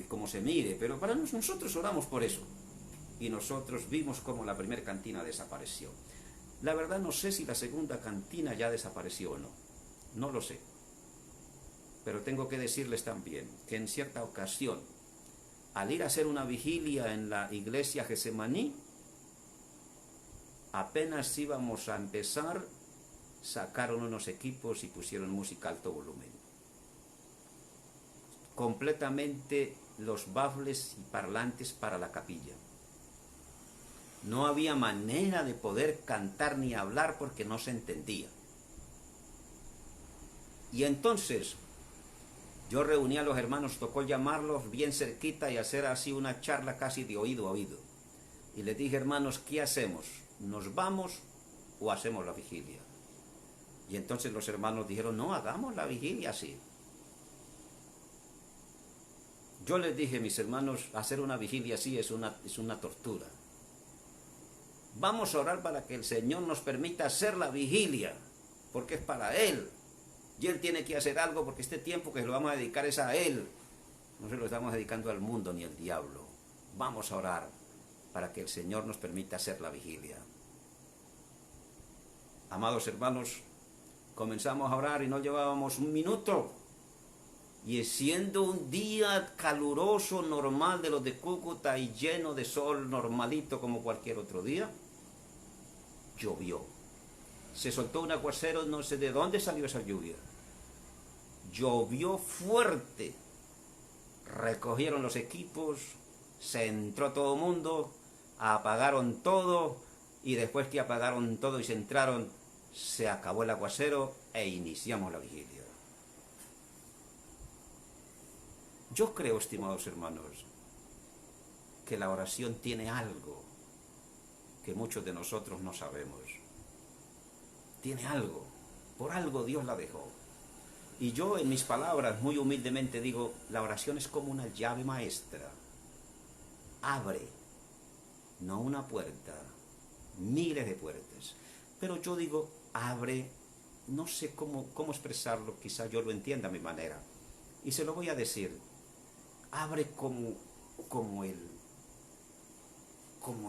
cómo se mire, pero para nosotros oramos por eso. Y nosotros vimos cómo la primera cantina desapareció. La verdad no sé si la segunda cantina ya desapareció o no. No lo sé. Pero tengo que decirles también que en cierta ocasión, al ir a hacer una vigilia en la iglesia Getsemaní, apenas íbamos a empezar, sacaron unos equipos y pusieron música a alto volumen. Completamente los baffles y parlantes para la capilla. No había manera de poder cantar ni hablar porque no se entendía. Y entonces yo reuní a los hermanos, tocó llamarlos bien cerquita y hacer así una charla casi de oído a oído. Y les dije, hermanos, ¿qué hacemos? ¿Nos vamos o hacemos la vigilia? Y entonces los hermanos dijeron, no, hagamos la vigilia así. Yo les dije, mis hermanos, hacer una vigilia así es una tortura. Vamos a orar para que el Señor nos permita hacer la vigilia, porque es para Él. Y Él tiene que hacer algo porque este tiempo que lo vamos a dedicar es a Él. No se lo estamos dedicando al mundo ni al diablo. Vamos a orar para que el Señor nos permita hacer la vigilia. Amados hermanos, comenzamos a orar y no llevábamos un minuto. Y siendo un día caluroso, normal de los de Cúcuta y lleno de sol, normalito como cualquier otro día, llovió. Se soltó un aguacero, no sé de dónde salió esa lluvia. Llovió fuerte. Recogieron los equipos, se entró todo el mundo, apagaron todo, y después que apagaron todo y se entraron, se acabó el aguacero e iniciamos la vigilia. Yo creo, estimados hermanos, que la oración tiene algo que muchos de nosotros no sabemos. Tiene algo, por algo Dios la dejó. Y yo en mis palabras muy humildemente digo, la oración es como una llave maestra. Abre, no una puerta, miles de puertas. Pero yo digo, abre, no sé cómo expresarlo, quizá yo lo entienda a mi manera. Y se lo voy a decir, abre como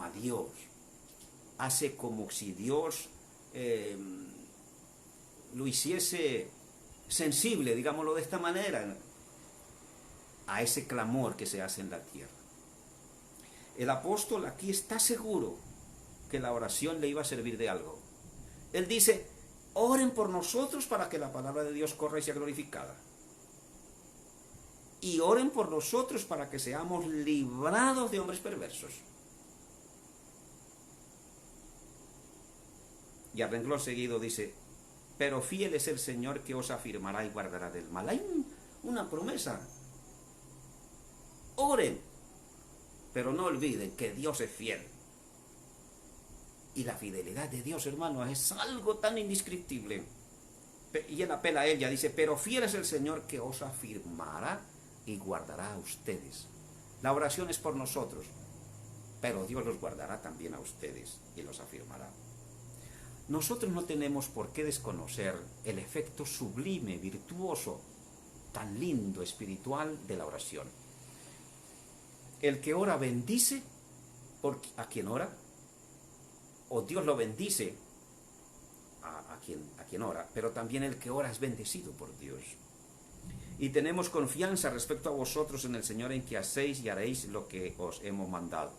a Dios. Hace como si Dios lo hiciese sensible, digámoslo de esta manera, a ese clamor que se hace en la tierra. El apóstol aquí está seguro que la oración le iba a servir de algo. Él dice, oren por nosotros para que la palabra de Dios corra y sea glorificada. Y oren por nosotros para que seamos librados de hombres perversos. Y al renglón seguido dice, pero fiel es el Señor que os afirmará y guardará del mal. Hay una promesa. Oren, pero no olviden que Dios es fiel. Y la fidelidad de Dios, hermanos, es algo tan indescriptible. Y él apela a ella, dice, pero fiel es el Señor que os afirmará y guardará a ustedes. La oración es por nosotros, pero Dios los guardará también a ustedes y los afirmará. Nosotros no tenemos por qué desconocer el efecto sublime, virtuoso, tan lindo, espiritual de la oración. El que ora bendice a quien ora, o Dios lo bendice a quien ora, pero también el que ora es bendecido por Dios. Y tenemos confianza respecto a vosotros en el Señor, en que hacéis y haréis lo que os hemos mandado.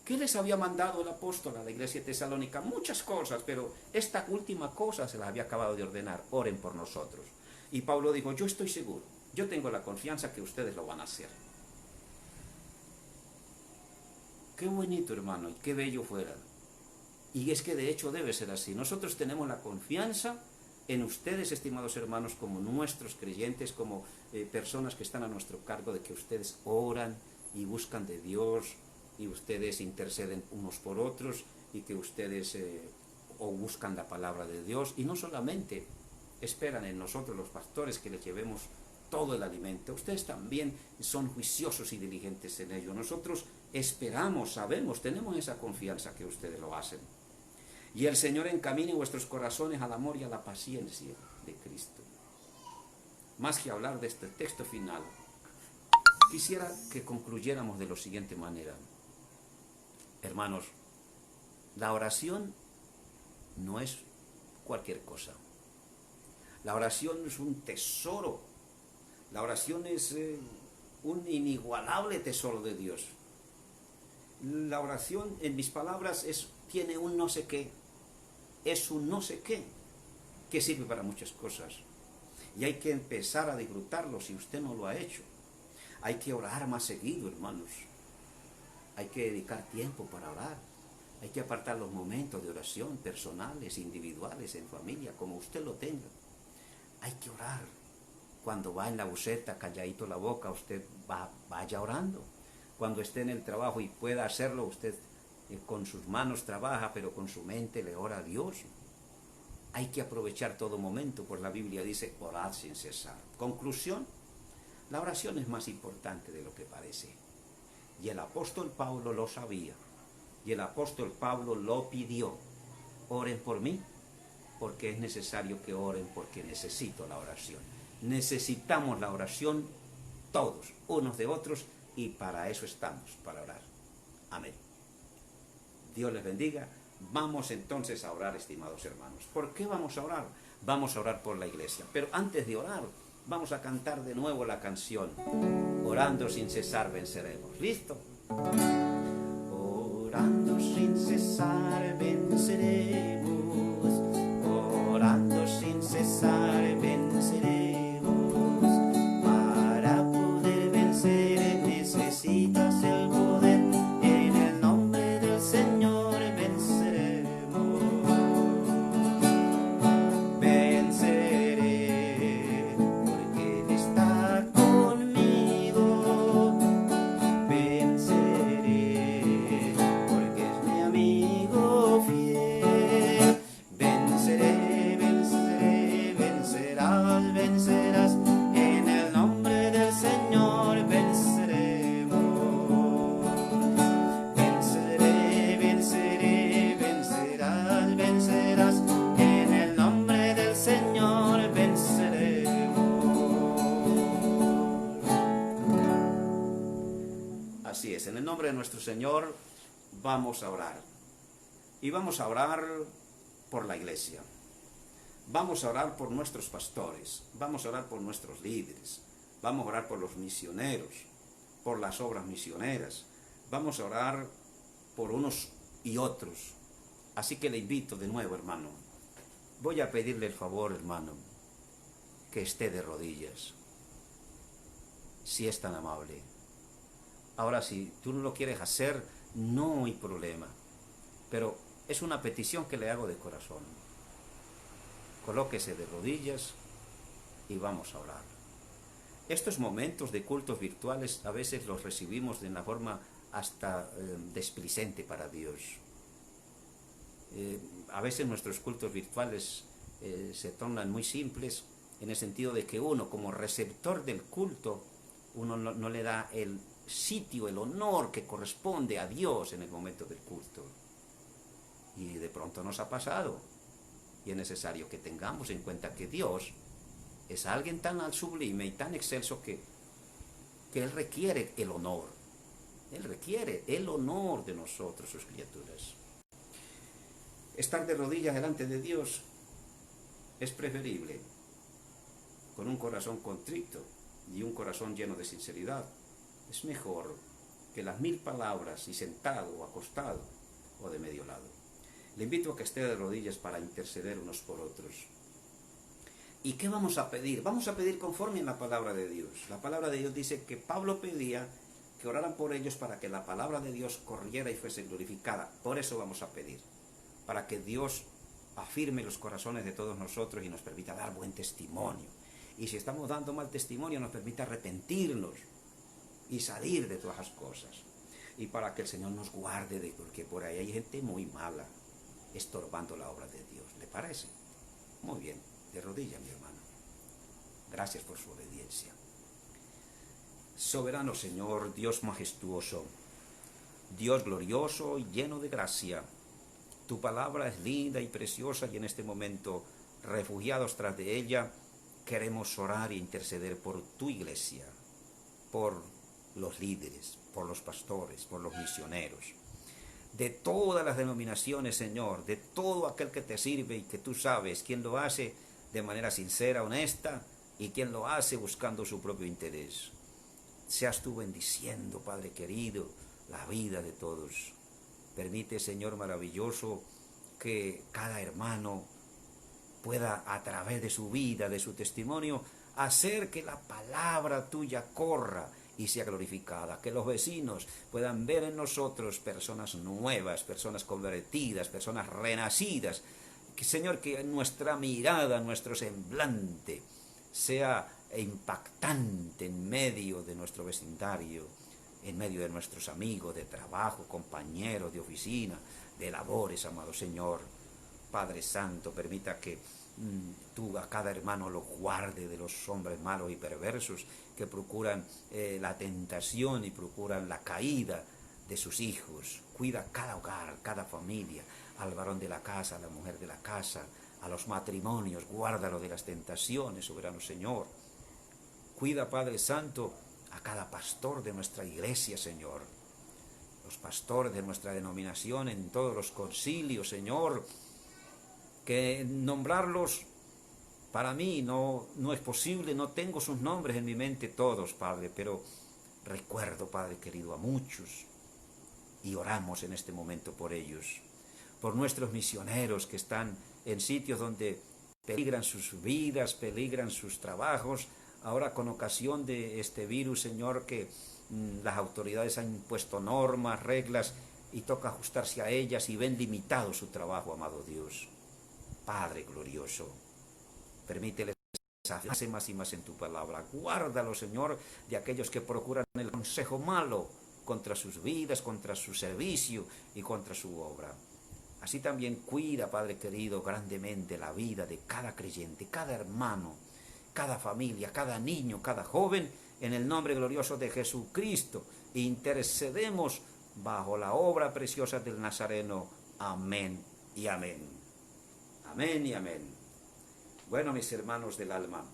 ¿Qué les había mandado el apóstol a la iglesia de Tesalónica? Muchas cosas, pero esta última cosa se las había acabado de ordenar: oren por nosotros. Y Pablo dijo: yo estoy seguro, yo tengo la confianza que ustedes lo van a hacer. Qué bonito, hermano, y qué bello fuera. Y es que de hecho debe ser así. Nosotros tenemos la confianza en ustedes, estimados hermanos, como nuestros creyentes, como personas que están a nuestro cargo, de que ustedes oran y buscan de Dios, y ustedes interceden unos por otros, y que ustedes buscan la palabra de Dios, y no solamente esperan en nosotros los pastores que les llevemos todo el alimento, ustedes también son juiciosos y diligentes en ello. Nosotros esperamos, sabemos, tenemos esa confianza que ustedes lo hacen. Y el Señor encamine vuestros corazones al amor y a la paciencia de Cristo. Más que hablar de este texto final, quisiera que concluyéramos de la siguiente manera. Hermanos, la oración no es cualquier cosa. La oración es un tesoro. La oración es un inigualable tesoro de Dios. La oración, en mis palabras, tiene un no sé qué. Es un no sé qué que sirve para muchas cosas. Y hay que empezar a disfrutarlo si usted no lo ha hecho. Hay que orar más seguido, hermanos. Hay que dedicar tiempo para orar. Hay que apartar los momentos de oración personales, individuales, en familia, como usted lo tenga. Hay que orar. Cuando va en la buseta, calladito la boca, usted vaya orando. Cuando esté en el trabajo y pueda hacerlo, usted con sus manos trabaja, pero con su mente le ora a Dios. Hay que aprovechar todo momento, pues la Biblia dice: orad sin cesar. Conclusión: la oración es más importante de lo que parece. Y el apóstol Pablo lo sabía. Y el apóstol Pablo lo pidió: oren por mí, porque es necesario que oren, porque necesito la oración. Necesitamos la oración todos, unos de otros, y para eso estamos, para orar. Amén. Dios les bendiga. Vamos entonces a orar, estimados hermanos. ¿Por qué vamos a orar? Vamos a orar por la iglesia. Pero antes de orar, vamos a cantar de nuevo la canción: orando sin cesar venceremos. ¿Listo? Orando sin cesar venceremos. Orando sin cesar venceremos. Para poder vencer necesitas el poder. En el nombre del Señor venceremos. Venceré porque Él está conmigo. Venceré porque es mi amigo fiel. Venceré, venceré, vencerás, vencerás. En el nombre del Señor venceremos. Venceré, venceré, vencerás, vencerás. En el nombre del Señor venceremos. Así es, en el nombre de nuestro Señor vamos a orar. Y vamos a orar por la iglesia. Vamos a orar por nuestros pastores. Vamos a orar por nuestros líderes. Vamos a orar por los misioneros, por las obras misioneras. Vamos a orar por unos y otros. Así que le invito de nuevo, hermano. Voy a pedirle el favor, hermano, que esté de rodillas, si es tan amable. Ahora, si tú no lo quieres hacer, no hay problema. Pero es una petición que le hago de corazón. Colóquese de rodillas y vamos a orar. Estos momentos de cultos virtuales a veces los recibimos de una forma hasta desplicente para Dios. A veces nuestros cultos virtuales se tornan muy simples, en el sentido de que uno, como receptor del culto, uno no le da el sitio, el honor que corresponde a Dios en el momento del culto. Y de pronto nos ha pasado. Y es necesario que tengamos en cuenta que Dios Es alguien tan sublime y tan excelso que Él requiere el honor. Él requiere el honor de nosotros, sus criaturas. Estar de rodillas delante de Dios es preferible con un corazón contrito y un corazón lleno de sinceridad. Es mejor que las 1000 palabras y sentado o acostado o de medio lado. Le invito a que esté de rodillas para interceder unos por otros. ¿Y qué vamos a pedir? Vamos a pedir conforme a la palabra de Dios. La palabra de Dios dice que Pablo pedía que oraran por ellos para que la palabra de Dios corriera y fuese glorificada. Por eso vamos a pedir, para que Dios afirme los corazones de todos nosotros y nos permita dar buen testimonio. Y si estamos dando mal testimonio, nos permita arrepentirnos y salir de todas las cosas. Y para que el Señor nos guarde, porque por ahí hay gente muy mala, estorbando la obra de Dios. ¿Le parece? Muy bien, de rodillas, mi hermano. Gracias por su obediencia. Soberano Señor, Dios majestuoso, Dios glorioso y lleno de gracia, tu palabra es linda y preciosa y en este momento, refugiados tras de ella, queremos orar e interceder por tu iglesia, por los líderes, por los pastores, por los misioneros, de todas las denominaciones, Señor, de todo aquel que te sirve y que tú sabes quién lo hace de manera sincera, honesta, y quién lo hace buscando su propio interés. Seas tú bendiciendo, Padre querido, la vida de todos. Permite, Señor maravilloso, que cada hermano pueda, a través de su vida, de su testimonio, hacer que la palabra tuya corra y sea glorificada, que los vecinos puedan ver en nosotros personas nuevas, personas convertidas, personas renacidas. Que, Señor, que nuestra mirada, nuestro semblante sea impactante en medio de nuestro vecindario, en medio de nuestros amigos de trabajo, compañeros de oficina, de labores, amado Señor. Padre Santo, permita que tú a cada hermano lo guarde de los hombres malos y perversos que procuran la tentación y procuran la caída de sus hijos. Cuida cada hogar, cada familia, al varón de la casa, a la mujer de la casa, a los matrimonios, guárdalo de las tentaciones, soberano Señor. Cuida, Padre Santo, a cada pastor de nuestra iglesia, Señor. Los pastores de nuestra denominación en todos los concilios, Señor, que nombrarlos para mí no es posible, no tengo sus nombres en mi mente todos, Padre, pero recuerdo, Padre querido, a muchos y oramos en este momento por ellos, por nuestros misioneros que están en sitios donde peligran sus vidas, peligran sus trabajos, ahora con ocasión de este virus, Señor, que las autoridades han impuesto normas, reglas, y toca ajustarse a ellas y ven limitado su trabajo, amado Dios. Padre glorioso, permíteles afianzarse más y más en tu palabra. Guárdalo, Señor, de aquellos que procuran el consejo malo contra sus vidas, contra su servicio y contra su obra. Así también cuida, Padre querido, grandemente la vida de cada creyente, cada hermano, cada familia, cada niño, cada joven, en el nombre glorioso de Jesucristo. Intercedemos bajo la obra preciosa del Nazareno. Amén y amén. Amén y amén. Bueno, mis hermanos del alma,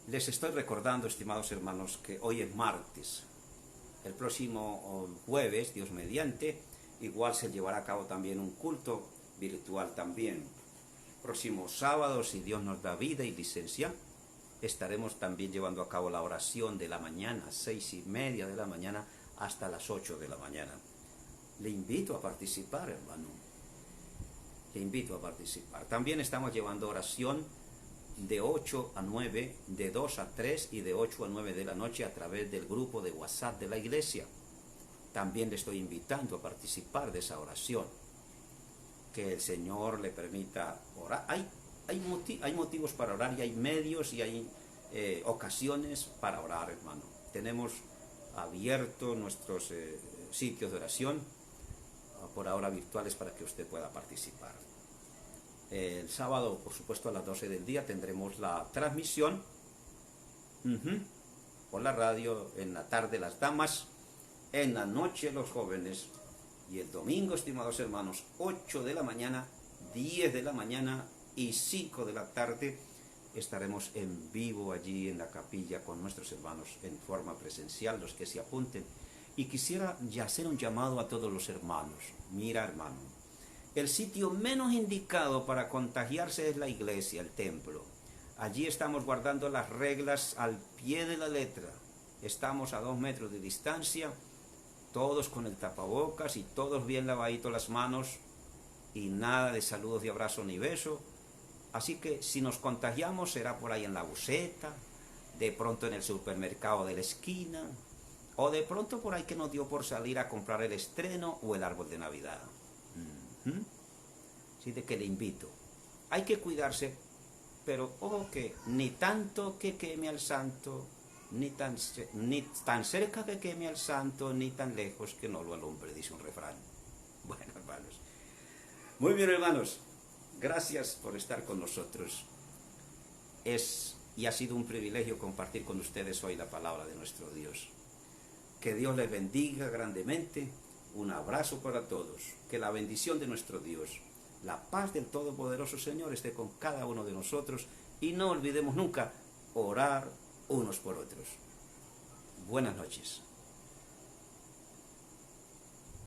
les estoy recordando, estimados hermanos, que hoy es martes. El próximo jueves, Dios mediante, igual se llevará a cabo también un culto virtual también. Próximo sábado, si Dios nos da vida y licencia, estaremos también llevando a cabo la oración de la mañana, 6:30 de la mañana hasta las 8 de la mañana. Le invito a participar, hermano. Le invito a participar. También estamos llevando oración de 8 a 9, de 2 a 3 y de 8 a 9 de la noche a través del grupo de WhatsApp de la iglesia. También le estoy invitando a participar de esa oración. Que el Señor le permita orar. Hay motivos para orar y hay medios y hay ocasiones para orar, hermano. Tenemos abiertos nuestros sitios de oración, por ahora virtuales, para que usted pueda participar. El sábado, por supuesto, a las 12 del día tendremos la transmisión por la radio, en la tarde las damas, en la noche los jóvenes, y el domingo, estimados hermanos, 8 de la mañana, 10 de la mañana y 5 de la tarde estaremos en vivo allí en la capilla con nuestros hermanos en forma presencial, los que se apunten. Y quisiera ya hacer un llamado a todos los hermanos. Mira, hermano, el sitio menos indicado para contagiarse es la iglesia, el templo. Allí estamos guardando las reglas al pie de la letra. Estamos a 2 metros de distancia, todos con el tapabocas y todos bien lavaditos las manos y nada de saludos y abrazos ni besos. Así que si nos contagiamos será por ahí en la buseta, de pronto en el supermercado de la esquina, o de pronto por ahí que nos dio por salir a comprar el estreno o el árbol de Navidad. Así de que le invito. Hay que cuidarse, pero ojo que ni tanto que queme al santo, ni tan cerca que queme al santo, ni tan lejos que no lo alumbre, dice un refrán. Bueno, hermanos. Muy bien, hermanos. Gracias por estar con nosotros. Y ha sido un privilegio compartir con ustedes hoy la palabra de nuestro Dios. Que Dios les bendiga grandemente. Un abrazo para todos. Que la bendición de nuestro Dios, la paz del Todopoderoso Señor esté con cada uno de nosotros. Y no olvidemos nunca orar unos por otros. Buenas noches.